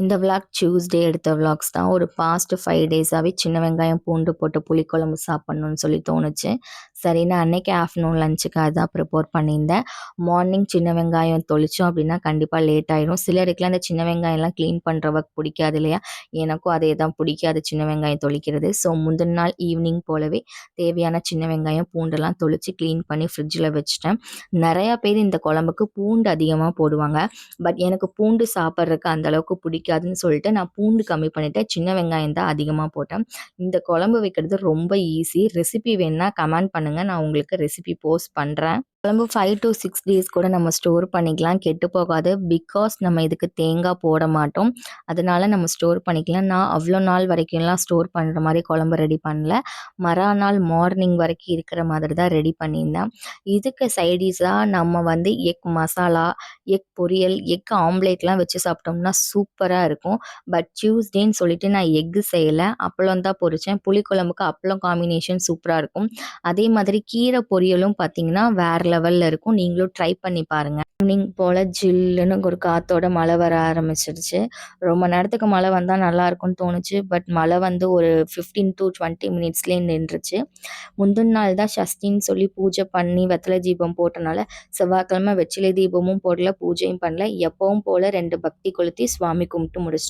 இந்த vlog Tuesday எடுத்த vlogs தான். ஒரு பாஸ்ட் 5 டேஸாவே சின்ன வெங்காயம், பூண்டு போட்டு புளிக்குழம்பு சாப்பிட்ணுன்னு சொல்லி தோணுச்சு. சரின்னு அன்னைக்கு ஆஃப்டர்நூன் லஞ்சுக்கு அதான் ப்ரிப்பேர் பண்ணியிருந்தேன். மார்னிங் சின்ன வெங்காயம் தொளிச்சோம் அப்படின்னா கண்டிப்பாக லேட் ஆயிரும். சிலருக்குலாம் அந்த சின்ன வெங்காயம்லாம் க்ளீன் பண்ணுற ஒர்க் பிடிக்காது இல்லையா? எனக்கும் அதே தான் பிடிக்காது சின்ன வெங்காயம் தொளிக்கிறது. ஸோ முந்தின நாள் ஈவினிங் போலவே தேவையான சின்ன வெங்காயம், பூண்டெல்லாம் தொளிச்சு க்ளீன் பண்ணி ஃப்ரிட்ஜில் வச்சுட்டேன். நிறையா பேர் இந்த குழம்புக்கு பூண்டு அதிகமாக போடுவாங்க. பட் எனக்கு பூண்டு சாப்பிட்றதுக்கு அந்தளவுக்கு பிடிக்காதுன்னு சொல்லிட்டு நான் பூண்டு கம்மி பண்ணிவிட்டேன். சின்ன வெங்காயம் தான் அதிகமாக போட்டேன். இந்த குழம்பு வைக்கிறது ரொம்ப ஈஸி. ரெசிபி வேணுன்னா கமெண்ட் பண்ணுங்கள், நான் உங்களுக்கு ரெசிபி போஸ்ட் பண்ணுறேன். குழம்பு 5 to 6 டேஸ் கூட நம்ம ஸ்டோர் பண்ணிக்கலாம், கெட்டு போகாது. பிகாஸ் நம்ம இதுக்கு தேங்காய் போட மாட்டோம், அதனால நம்ம ஸ்டோர் பண்ணிக்கலாம். நான் அவ்வளோ நாள் வரைக்கும்லாம் ஸ்டோர் பண்ணுற மாதிரி குழம்பு ரெடி பண்ணல. மறுநாள் மார்னிங் வரைக்கும் இருக்கிற மாதிரி தான் ரெடி பண்ணியிருந்தேன். இதுக்கு சைடிஷாக நம்ம எக் மசாலா, எக் பொரியல், எக் ஆம்லேட்லாம் வச்சு சாப்பிட்டோம்னா சூப்பராக இருக்கும். பட் டியூஸ்டேன்னு சொல்லிட்டு நான் எக்கு செய்யலை, அப்பளம் தான் பொரித்தேன். புளிக்குழம்புக்கு அப்பளம் காம்பினேஷன் சூப்பராக இருக்கும். அதே மாதிரி கீரை பொரியலும் பார்த்திங்கன்னா வேறு லெவலில் இருக்கும். நீங்களும் ட்ரை பண்ணி பாருங்கள். ஈவினிங் போல் ஜில்லுன்னு ஒரு காற்றோட மழை வர ஆரம்பிச்சிடுச்சு. ரொம்ப நேரத்துக்கு மழை வந்தால் நல்லாயிருக்கும்னு தோணுச்சு. பட் மழை ஒரு 15 to 20 மினிட்ஸ்லேயே நின்றுச்சு. முந்தின நாள் தான் சஷ்டின்னு சொல்லி பூஜை பண்ணி வெத்தலை தீபம் போட்டனால செவ்வாய்க்கிழமை வெற்றிலை தீபமும் போடல, பூஜையும் பண்ணல. எப்பவும் போல் 2 பக்தி கொளுத்தி சுவாமி கும்பிட்டு முடிச்சிட்டோம்.